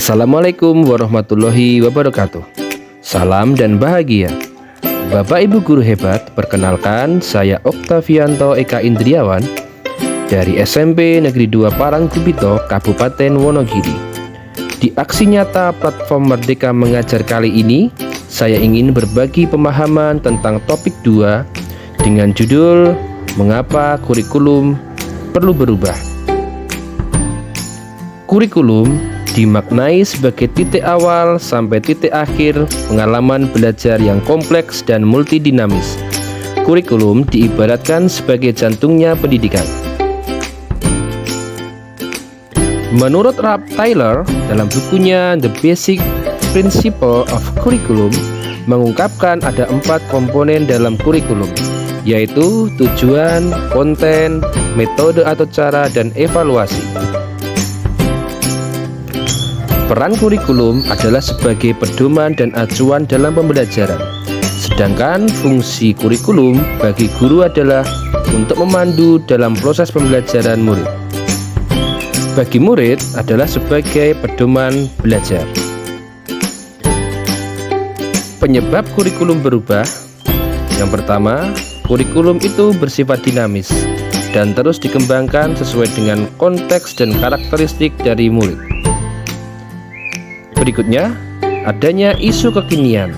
Assalamualaikum warahmatullahi wabarakatuh. Salam dan bahagia. Bapak Ibu guru hebat, perkenalkan saya Oktavianto Eka Indriawan dari SMP Negeri 2 Parangkubito, Kabupaten Wonogiri. Di aksi nyata platform Merdeka Mengajar kali ini, saya ingin berbagi pemahaman tentang topik 2 dengan judul Mengapa Kurikulum Perlu Berubah. Kurikulum dimaknai sebagai titik awal sampai titik akhir pengalaman belajar yang kompleks dan multidinamis. Kurikulum diibaratkan sebagai jantungnya pendidikan. Menurut Ralph Taylor, dalam bukunya The Basic Principle of Curriculum, mengungkapkan ada 4 komponen dalam kurikulum, yaitu tujuan, konten, metode atau cara, dan evaluasi. Peran kurikulum adalah sebagai pedoman dan acuan dalam pembelajaran, sedangkan fungsi kurikulum bagi guru adalah untuk memandu dalam proses pembelajaran murid. Bagi murid adalah sebagai pedoman belajar. Penyebab kurikulum berubah. Yang pertama, kurikulum itu bersifat dinamis dan terus dikembangkan sesuai dengan konteks dan karakteristik dari murid. Berikutnya, adanya isu kekinian,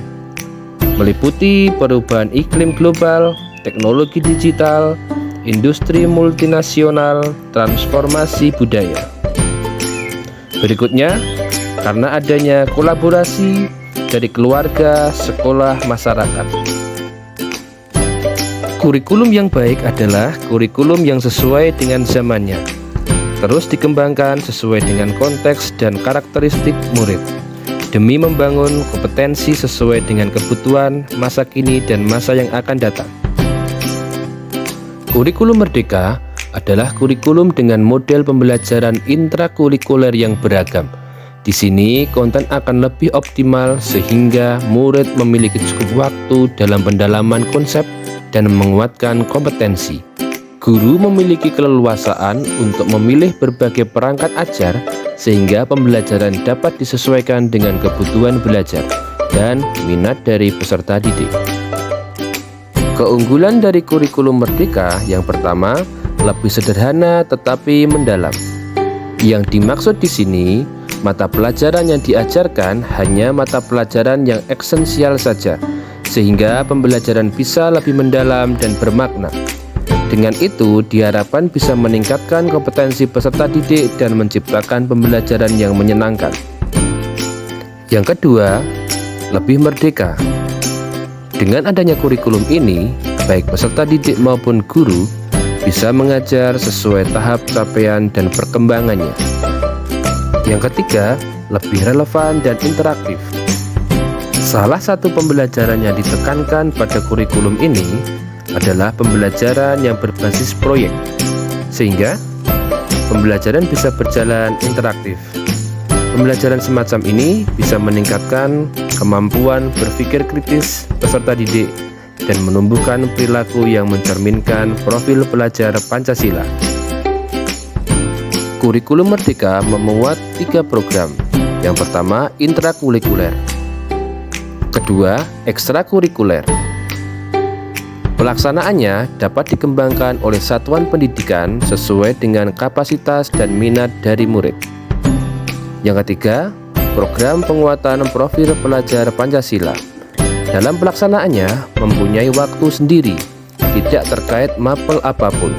meliputi perubahan iklim global, teknologi digital, industri multinasional, transformasi budaya. Berikutnya, karena adanya kolaborasi dari keluarga, sekolah, masyarakat. Kurikulum yang baik adalah kurikulum yang sesuai dengan zamannya, terus dikembangkan sesuai dengan konteks dan karakteristik murid, demi membangun kompetensi sesuai dengan kebutuhan masa kini dan masa yang akan datang. Kurikulum Merdeka adalah kurikulum dengan model pembelajaran intrakurikuler yang beragam. Di sini konten akan lebih optimal sehingga murid memiliki cukup waktu dalam pendalaman konsep dan menguatkan kompetensi. Guru memiliki keleluasaan untuk memilih berbagai perangkat ajar sehingga pembelajaran dapat disesuaikan dengan kebutuhan belajar dan minat dari peserta didik. Keunggulan dari kurikulum Merdeka yang pertama, lebih sederhana tetapi mendalam. Yang dimaksud di sini, mata pelajaran yang diajarkan hanya mata pelajaran yang esensial saja, sehingga pembelajaran bisa lebih mendalam dan bermakna. Dengan itu, diharapkan bisa meningkatkan kompetensi peserta didik dan menciptakan pembelajaran yang menyenangkan. Yang kedua, lebih merdeka. Dengan adanya kurikulum ini, baik peserta didik maupun guru bisa mengajar sesuai tahap capaian dan perkembangannya. Yang ketiga, lebih relevan dan interaktif. Salah satu pembelajaran yang ditekankan pada kurikulum ini adalah pembelajaran yang berbasis proyek, sehingga pembelajaran bisa berjalan interaktif. Pembelajaran semacam ini bisa meningkatkan kemampuan berpikir kritis peserta didik dan menumbuhkan perilaku yang mencerminkan profil pelajar Pancasila. Kurikulum Merdeka memuat 3 program. Yang pertama, intrakurikuler. Kedua, ekstrakurikuler. Pelaksanaannya dapat dikembangkan oleh satuan pendidikan sesuai dengan kapasitas dan minat dari murid. Yang ketiga, program penguatan profil pelajar Pancasila. Dalam pelaksanaannya mempunyai waktu sendiri, tidak terkait mapel apapun.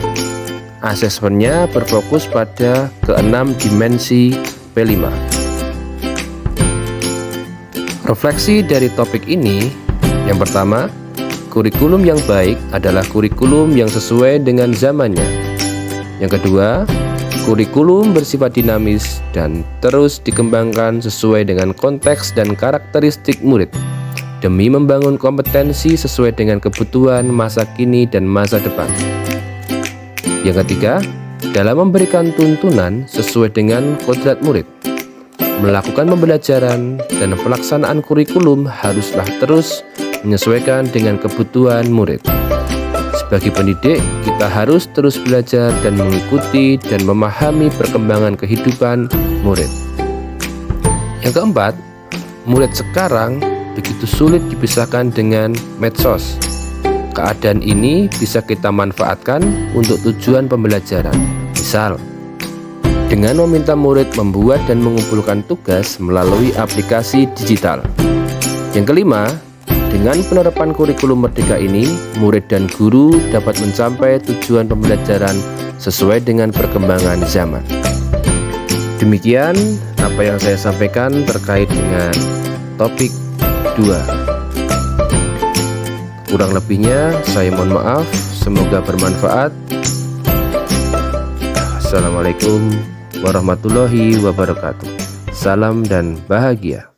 Asesmennya berfokus pada ke-6 dimensi P5. Refleksi dari topik ini, yang pertama, kurikulum yang baik adalah kurikulum yang sesuai dengan zamannya. Yang kedua, kurikulum bersifat dinamis dan terus dikembangkan sesuai dengan konteks dan karakteristik murid, demi membangun kompetensi sesuai dengan kebutuhan masa kini dan masa depan. Yang ketiga, dalam memberikan tuntunan sesuai dengan kodrat murid. Melakukan pembelajaran dan pelaksanaan kurikulum haruslah terus menyesuaikan dengan kebutuhan murid. Sebagai pendidik, kita harus terus belajar dan mengikuti dan memahami perkembangan kehidupan murid. Yang keempat, murid sekarang begitu sulit dipisahkan dengan medsos. Keadaan ini bisa kita manfaatkan untuk tujuan pembelajaran. Misal, dengan meminta murid membuat dan mengumpulkan tugas melalui aplikasi digital. Yang kelima, dengan penerapan kurikulum Merdeka ini, murid dan guru dapat mencapai tujuan pembelajaran sesuai dengan perkembangan zaman. Demikian apa yang saya sampaikan terkait dengan topik 2. Kurang lebihnya saya mohon maaf, semoga bermanfaat. Assalamualaikum warahmatullahi wabarakatuh. Salam dan bahagia.